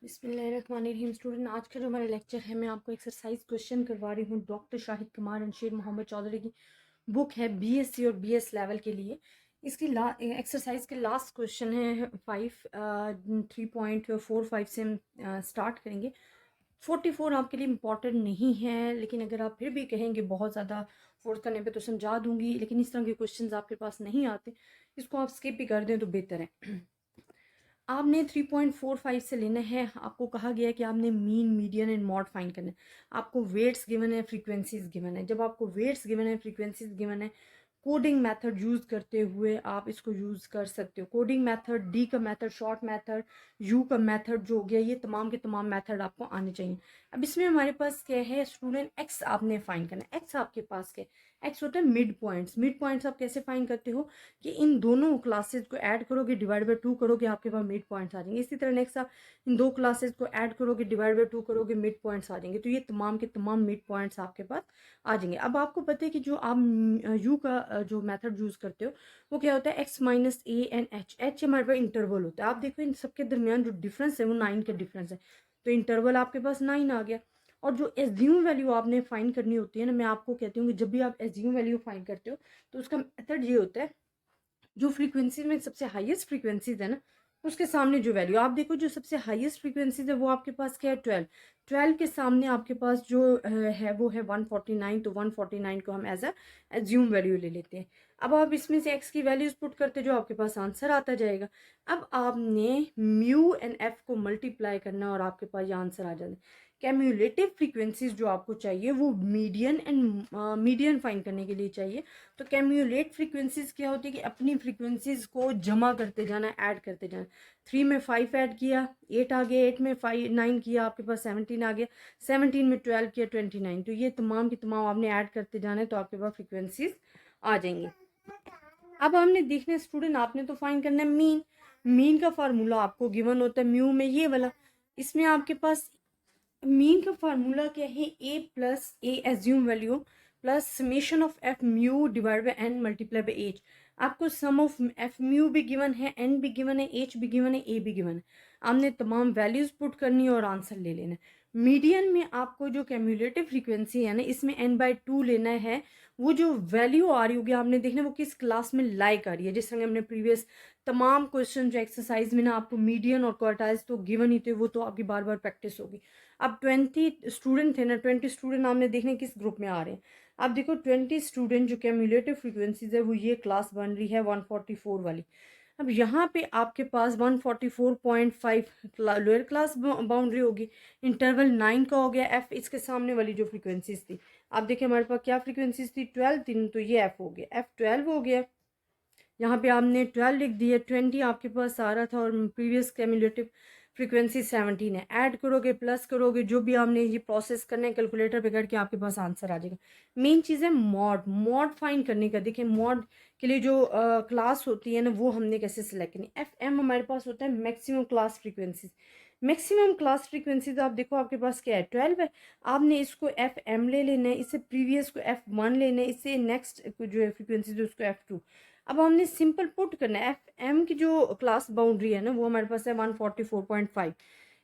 बिस्मिल्लाहिर्रहमानिर्रहीम। स्टूडेंट, आज का जो हमारा लेक्चर है, मैं आपको एक्सरसाइज क्वेश्चन करवा रही हूँ। डॉक्टर शाहिद कुमार एंड शेर मोहम्मद चौधरी की बुक है बीएससी और बीएस लेवल के लिए। इसकी एक्सरसाइज के लास्ट क्वेश्चन है 3.45 से हम स्टार्ट करेंगे। 44 आपके लिए इम्पॉर्टेंट नहीं है, लेकिन अगर आप फिर भी कहेंगे बहुत ज़्यादा फोर्स करने पे तो समझा दूंगी, लेकिन इस तरह के क्वेश्चंस आपके पास नहीं आते, इसको आप स्किप भी कर दें तो बेहतर है। आपने 3.45 से लेना है। आपको कहा गया है कि आपने mean, median and mode find करना है। आपको वेट्स गिवन है, फ्रीक्वेंसीज गिवन है। जब आपको वेट्स गिवन है, फ्रीक्वेंसीज गिवन है, कोडिंग मेथड यूज करते हुए आप इसको यूज कर सकते हो। कोडिंग मेथड, डी का मेथड, शॉर्ट मेथड, यू का मेथड जो हो गया, ये तमाम के तमाम मेथड आपको आने चाहिए। अब इसमें हमारे पास क्या है स्टूडेंट, एक्स आपने फाइंड करना है। एक्स आपके पास क्या है? एक्स होता है मिड पॉइंट्स। मिड पॉइंट्स आप कैसे फाइंड करते हो कि इन दोनों क्लासेस को ऐड करोगे, डिवाइड बाय 2 करोगे, आपके पास मिड पॉइंट्स आ जाएंगे। इसी तरह नेक्स्ट आप इन दो क्लासेस को ऐड करोगे, डिवाइड बाय 2 करोगे, मिड पॉइंट्स आ जाएंगे। तो ये तमाम के तमाम मिड पॉइंट्स आपके पास आ जाएंगे। अब आपको पता है कि जो आप यू का जो मेथड यूज करते हो वो क्या होता है, x minus A and H. H हमारे पास इंटरवल होता है। आप देखो इन सबके दरमियान जो डिफरेंस है वो 9 का डिफरेंस है, तो इंटरवल आपके पास 9 आ गया। और जो एज्यूम वैल्यू आपने फाइंड करनी होती है ना, मैं आपको कहती हूँ कि जब भी आप एज्यूम वैल्यू फाइंड करते हो तो उसका मेथड ये होता है, जो फ्रीक्वेंसी में सबसे हाईएस्ट फ्रीक्वेंसीज है ना, उसके सामने जो वैल्यू आप देखो, जो सबसे हाईएस्ट फ्रीक्वेंसीज है वो आपके पास क्या है, 12। 12 के सामने आपके पास जो है वो है 149। तो 149 को हम एज अ एज्यूम वैल्यू ले लेते हैं। अब आप इसमें से एक्स की वैल्यूज पुट करते जो आपके पास आंसर आता जाएगा। अब आपने म्यू एंड एफ को मल्टीप्लाई करना और आपके पास ये आंसर आ जाता है। कैम्युलेटिव फ्रीक्वेंसीज जो आपको चाहिए वो मीडियन एंड मीडियन फाइंड करने के लिए चाहिए। तो कैम्युलेट फ्रीक्वेंसीज क्या होती है कि अपनी फ्रीक्वेंसीज को जमा करते जाना, ऐड करते जाना। 3 में 5 ऐड किया, 8 आ गया। 8 में 5 9 किया, आपके पास 17 आ गया। 17 में 12 किया, 29। तो ये तमाम की तमाम आपने ऐड करते जाना है, तो आपके पास फ्रीक्वेंसीज आ जाएंगी। अब हमने देखना है स्टूडेंट, आपने तो फाइंड करना है मीन। मीन का फार्मूला आपको गिवन होता है म्यू में ये वाला। इसमें आपके पास मीन का फार्मूला क्या है, A plus A assume value plus summation of F mu divide by N multiply by H. आपको सम ऑफ एफ म्यू भी गिवन है, एन भी गिवन है, एच भी गिवन है, ए भी गिवन है। आपने तमाम वैल्यूज पुट करनी है और आंसर ले लेना है। मीडियन में आपको जो कैम्युलेटिव फ्रीक्वेंसी है ना, इसमें एन बाई 2 लेना है। वो जो वैल्यू आ रही होगी आपने देखना वो किस क्लास में लाइक आ रही है। जिस तरह हमने प्रीवियस तमाम क्वेश्चन जो एक्सरसाइज में ना आपको मीडियन और क्वार्टाइल्स तो गिवन ही थे, वो तो आपकी बार बार प्रैक्टिस होगी। अब 20 स्टूडेंट थे ना, 20 स्टूडेंट आपने देखने किस ग्रुप में आ रहे हैं। अब देखो 20 स्टूडेंट जो कैम्युलेटिव फ्रीक्वेंसीज है वो ये क्लास बन रही है 144 वाली। अब यहाँ पे आपके पास 144.5 लोअर क्लास बाउंड्री होगी। इंटरवल 9 का हो गया। एफ इसके सामने वाली जो फ्रीक्वेंसीज थी, आप देखिए हमारे पास क्या फ्रीक्वेंसीज थी, 12 थी, तो ये एफ हो गया, एफ 12 हो गया। यहाँ पे आपने 12 लिख दिया, 20 आपके पास आ रहा था और प्रीवियस कैम्युलेटिव फ्रीक्वेंसी 17 है। ऐड करोगे, प्लस करोगे, जो भी आपने ये प्रोसेस करना है कैलकुलेटर पे करके आपके पास आंसर आ जाएगा। मेन चीज़ है मॉड। मॉड फाइंड करने का देखिए, मॉड के लिए जो क्लास होती है ना वो हमने कैसे सिलेक्ट करनी। एफ एम हमारे पास होता है maximum class frequencies. Maximum class frequencies आप देखो आपके पास क्या है, 12 है। आपने इसको एफ एम ले लेना है, इससे प्रीवियस को एफ 1 लेना है, इससे नेक्स्ट जो है फ्रीक्वेंसी जो उसको एफ 2। अब हमने सिंपल पुट करना है। एफ एम की जो क्लास बाउंड्री है ना वो हमारे पास है 144.5।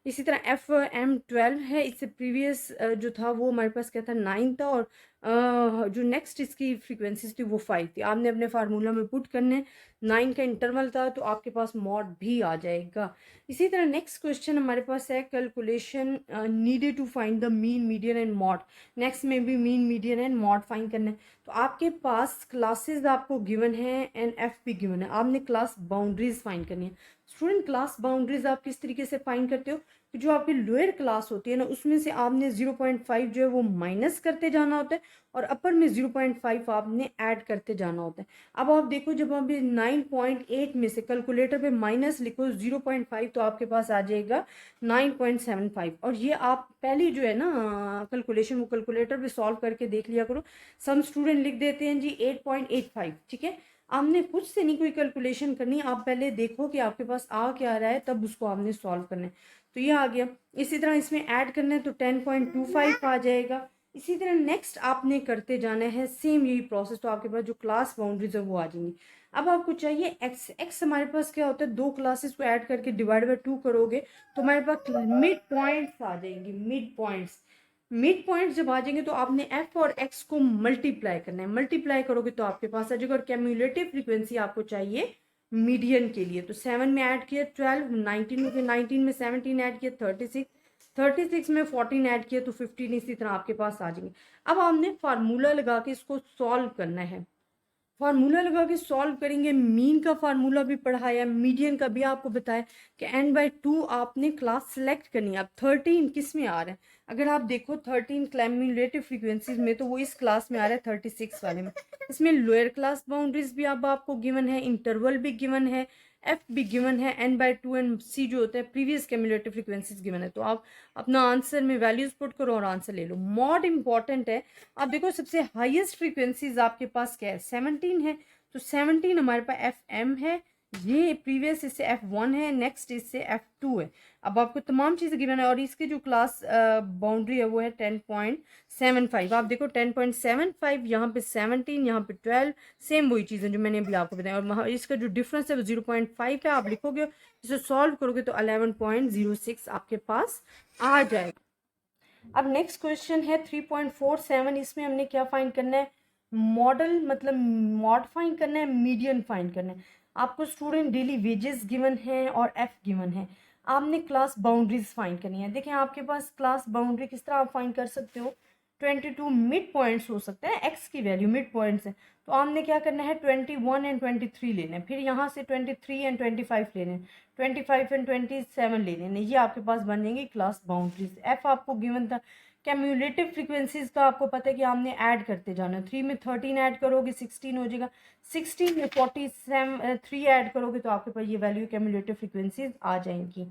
इसी तरह एफ एम 12 है, इससे प्रीवियस जो था वो हमारे पास क्या था, 9 था। और जो नेक्स्ट इसकी फ्रीक्वेंसीज थी वो 5 थी। आपने अपने फार्मूला में पुट करने, 9 का इंटरवल था तो आपके पास मॉड भी आ जाएगा। इसी तरह नेक्स्ट क्वेश्चन हमारे पास है, calculation needed to find the mean, median and mode. Next में भी mean, median and mode find करना है। तो आपके पास क्लासेस आपको गिवन है एंड एफ भी गिवन है। आपने क्लास बाउंड्रीज फाइंड करनी है। स्टूडेंट, क्लास बाउंड्रीज आप किस तरीके से फाइंड करते हो कि जो आपकी लोअर क्लास होती है ना उसमें से आपने 0.5 जो है वो माइनस करते जाना होता है और अपर में 0.5 आपने ऐड करते जाना होता है। अब आप देखो, जब आप 9.8 में से कैलकुलेटर पे माइनस लिखो 0.5 तो आपके पास आ जाएगा 9.75। और ये आप पहली जो है ना कैलकुलेशन वो कैलकुलेटर पे सॉल्व करके देख लिया करो। सम स्टूडेंट लिख देते हैं जी 8.85, ठीक है। आपने खुद से नहीं कोई कैलकुलेशन करनी, आप पहले देखो कि आपके पास आ क्या रहा है, तब उसको आपने सॉल्व करना है। तो ये आ गया। इसी तरह इसमें ऐड करना है तो 10.25 आ जाएगा। इसी तरह नेक्स्ट आपने करते जाना है सेम यही प्रोसेस, तो आपके पास जो क्लास बाउंड्रीज है वो आ जाएंगी। अब आपको चाहिए एक्स। एक्स हमारे पास क्या होता है, दो क्लासेस को ऐड करके डिवाइड बाय 2 करोगे तो हमारे पास मिड पॉइंट्स आ जाएंगे। मिड पॉइंट्स, मिड पॉइंट्स जब आ जाएंगे तो आपने एफ और एक्स को मल्टीप्लाई करना है। मल्टीप्लाई करोगे तो आपके पास आ जाएगा। और कैम्युलेटिव फ्रीक्वेंसी आपको चाहिए मीडियन के लिए, तो 7 में ऐड किया 12, 19 में, 19 में 17 ऐड किया 36, 36 में 14 ऐड किया तो 15, इसी तरह आपके पास आ जाएंगे। अब आपने फार्मूला लगा के इसको सॉल्व करना है। फार्मूला लगा के सॉल्व करेंगे। मीन का फार्मूला भी पढ़ाया, मीडियन का भी आपको बताया कि n/2 आपने क्लास सेलेक्ट करनी है। अब 13 किस में आ रहा है, अगर आप देखो 13 क्लेम्युलेटिव फ्रीक्वेंसीज में, तो वो इस क्लास में आ रहा है 36 वाले में। इसमें लोअर क्लास बाउंड्रीज भी अब आपको गिवन है, इंटरवल भी गिवन है, एफ भी गिवन है, n/2 एंड सी जो होता है प्रीवियस कैम्युलेटिव फ्रीक्वेंसीज गिवन है। तो आप अपना आंसर में वैल्यूज पुट करो और आंसर ले लो। मॉड इंपॉर्टेंट है। आप देखो सबसे हाईएस्ट फ्रीक्वेंसीज आपके पास क्या है, 17 है। तो 17 हमारे पास एफ एम है, ये प्रीवियस इससे F1 है, नेक्स्ट इससे F2 है। अब आपको तमाम चीज़ें गिवन है और इसकी जो क्लास बाउंड्री है वो है 10.75। आप देखो 10.75, यहाँ पे 17, यहाँ पे 12, सेम वही चीज़ें जो मैंने अभी आपको बताया। और इसका जो डिफरेंस है वो 0.5 है। आप लिखोगे, इसे सॉल्व करोगे तो 11.06 आपके पास आ जाएगा। अब नेक्स्ट क्वेश्चन है 3.47। इसमें हमने क्या फाइंड करना है, मॉडल मतलब मॉड फाइंड करना है, मीडियन फाइंड करना है। आपको स्टूडेंट डेली वेजेस गिवन है और एफ गिवन है। आपने क्लास बाउंड्रीज फाइंड करनी है। देखें आपके पास क्लास बाउंड्री किस तरह आप फाइंड कर सकते हो, 22 मिड पॉइंट्स हो सकता है, एक्स की वैल्यू मिड पॉइंट्स है। तो आपने क्या करना है, 21 एंड 23 लेना है, फिर यहाँ से 23 एंड 25 लेने हैं, 25 एंड 27 ले लेने। ये आपके पास बन जाएंगी क्लास बाउंड्रीज। एफ आपको गिवन था। कैम्युलेटिव फ्रीक्वेंसीज का आपको पता है कि आपने ऐड करते जाना है। 3 में 13 ऐड करोगे 16 हो जाएगा, 16 में 43 ऐड करोगे तो आपके पास ये वैल्यू कैम्युलेटिव फ्रीक्वेंसीज आ जाएंगी।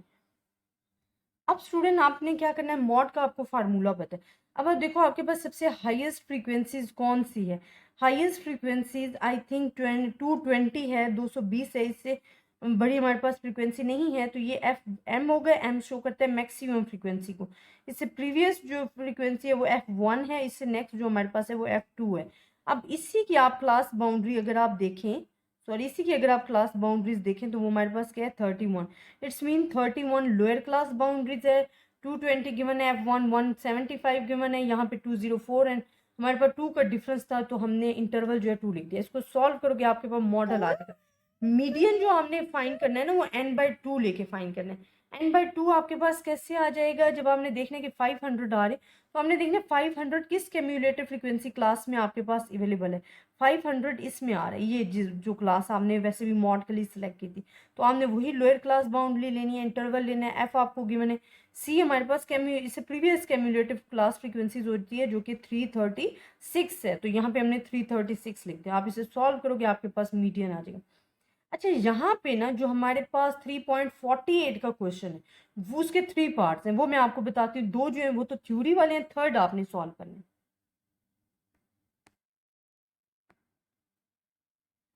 अब स्टूडेंट आपने क्या करना है, मॉड का आपको फार्मूला पता है। अब आप देखो आपके पास सबसे हाईएस्ट फ्रीक्वेंसीज कौन सी है, हाईएस्ट फ्रीक्वेंसीज आई थिंक 220 है, 220 है। इससे बड़ी हमारे पास फ्रीक्वेंसी नहीं है, तो ये एफ एम हो गया। एम शो करता है मैक्सिमम फ्रीक्वेंसी को। इससे प्रीवियस जो फ्रीक्वेंसी है वो F1 है, इससे नेक्स्ट जो हमारे पास है वो F2 है। अब इसी की आप क्लास बाउंड्री अगर आप देखें, सॉरी इसी की अगर आप क्लास बाउंड्रीज देखें तो वो हमारे पास क्या है 31। It's mean 31 lower class boundaries है। 220 गिवन है, F1 175 गिवन है, यहाँ पे 204 एंड हमारे पास 2 का डिफरेंस था तो हमने इंटरवल जो है 2 लिख दिया। इसको सॉल्व करोगे आपके पास मॉडल आ जाएगा। मीडियन जो हमने फाइंड करना है ना वो n/2 लेके फाइंड करना है। n/2 आपके पास कैसे आ जाएगा, जब आपने देखना कि 500 आ रहे तो हमने देखना 500 किस कैम्युलेटिव फ्रीक्वेंसी क्लास में आपके पास अवेलेबल है। 500 इसमें आ रहा है, ये जो क्लास आपने वैसे भी मॉड के लिए सिलेक्ट की थी, तो आपने वही लोअर क्लास बाउंड्री लेनी है, इंटरवल लेना है। एफ आपको गिवन है। सी हमारे पास इससे प्रीवियस कैम्युलेटिव क्लास फ्रीक्वेंसीज होती है जो कि 336 है, तो यहाँ पे हमने 336 लिख दिया। आप इसे सॉल्व करोगे आपके पास मीडियन आ जाएगा। अच्छा यहाँ पे ना जो हमारे पास 3.48 का क्वेश्चन है वो उसके 3 पार्ट्स हैं, वो मैं आपको बताती हूँ। 2 जो है वो तो थ्योरी वाले हैं, थर्ड आपने सॉल्व करना है।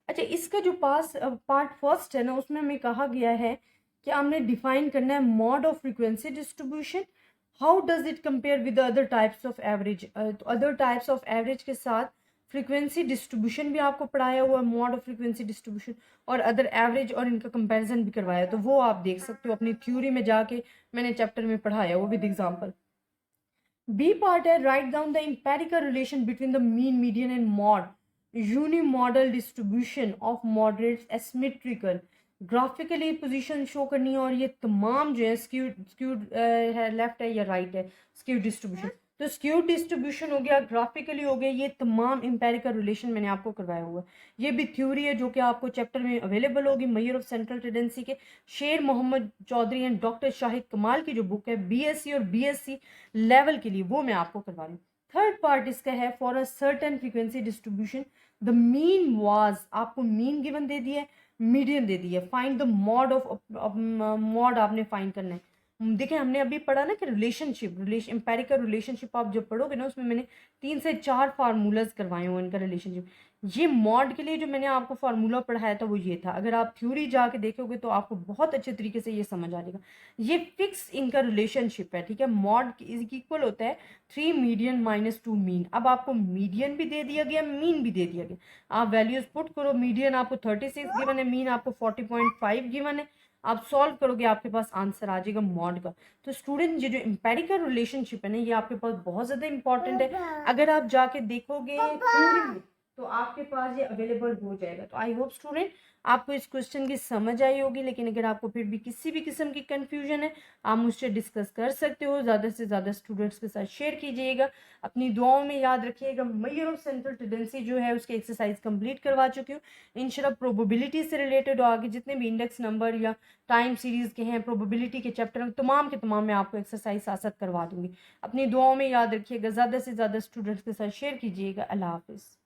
अच्छा इसका जो पार्ट फर्स्ट है ना उसमें हमें कहा गया है कि हमने डिफाइन करना है mod of frequency distribution. How does it compare with other types of average. तो अदर टाइप्स ऑफ एवरेज के साथ फ्रीक्वेंसी डिस्ट्रीब्यूशन भी आपको पढ़ाया हुआ है, मॉड ऑफ फ्रीक्वेंसी डिस्ट्रीब्यूशन, और अदर एवरेज और इनका कंपैरिजन भी करवाया। तो वो आप देख सकते हो अपनी थ्योरी में जाके, मैंने चैप्टर में पढ़ाया वो विद एग्जाम्पल। बी पार्ट है write down the empirical relation between the mean median and mode unimodal distribution of moderately asymmetrical, graphically position show करनी है। और ये तमाम जो है स्क्यूड स्क्यूड है, लेफ्ट है या राइट है स्क्यूड डिस्ट्रीब्यूशन। तो स्क्यूड डिस्ट्रीब्यूशन हो गया, ग्राफिकली हो गया, ये तमाम एम्पेरिकल रिलेशन मैंने आपको करवाया हुआ है। ये भी थ्योरी है जो कि आपको चैप्टर में अवेलेबल होगी। मेयर ऑफ सेंट्रल टेंडेंसी के शेर मोहम्मद चौधरी एंड डॉक्टर शाहिद कमाल की जो बुक है बीएससी और बीएससी लेवल के लिए, वो मैं आपको करवा रही हूँ। थर्ड पार्ट इसका है for a certain frequency distribution the mean was, आपको मीन गिवन दे दिया है, मीडियन दे दिया है, find the mod of mod आपने फाइंड करना है। देखिए हमने अभी पढ़ा ना कि एम्पेरिकल रिलेशनशिप आप जब पढ़ोगे ना, उसमें मैंने 3 से 4 फार्मूलाज करवाए हुए इनका रिलेशनशिप। ये मॉड के लिए जो मैंने आपको फार्मूला पढ़ाया था वो ये था। अगर आप थ्योरी जाके देखोगे तो आपको बहुत अच्छे तरीके से ये समझ आ जाएगा। ये फिक्स इनका रिलेशनशिप है, ठीक है। मॉड इज इक्वल होता है 3 मीडियन माइनस 2 मीन। अब आपको मीडियन भी दे दिया गया, मीन भी दे दिया गया। आप वैल्यूज पुट करो, मीडियन आपको 36 गिवन है, मीन आपको 40.5 गिवन है। आप सॉल्व करोगे, आपके पास आंसर आ जाएगा मॉड का। तो स्टूडेंट ये जो एम्पेरिकल रिलेशनशिप है ना, ये आपके पास बहुत ज़्यादा इंपॉर्टेंट है। अगर आप जाके देखोगे थ्योरी में तो आपके पास ये अवेलेबल हो जाएगा। तो आई होप स्टूडेंट आपको इस क्वेश्चन की समझ आई होगी। लेकिन अगर आपको फिर भी किसी भी किस्म की कंफ्यूजन है, आप मुझसे डिस्कस कर सकते हो। ज़्यादा से ज़्यादा स्टूडेंट्स के साथ शेयर कीजिएगा। अपनी दुआओं में याद रखिएगा। मेजर ऑफ सेंट्रल टेंडेंसी जो है उसकी एक्सरसाइज कंप्लीट करवा चुकी हूँ। इंशाल्लाह प्रोबेबिलिटी से रिलेटेड और आगे जितने भी इंडेक्स नंबर या टाइम सीरीज के हैं, प्रोबेबिलिटी के चैप्टर तमाम के तमाम मैं आपको एक्सरसाइज साथ साथ करवा दूंगी। अपनी दुआओं में याद रखिएगा। ज़्यादा से ज़्यादा स्टूडेंट्स के साथ शेयर कीजिएगा। अल्लाह हाफिज़।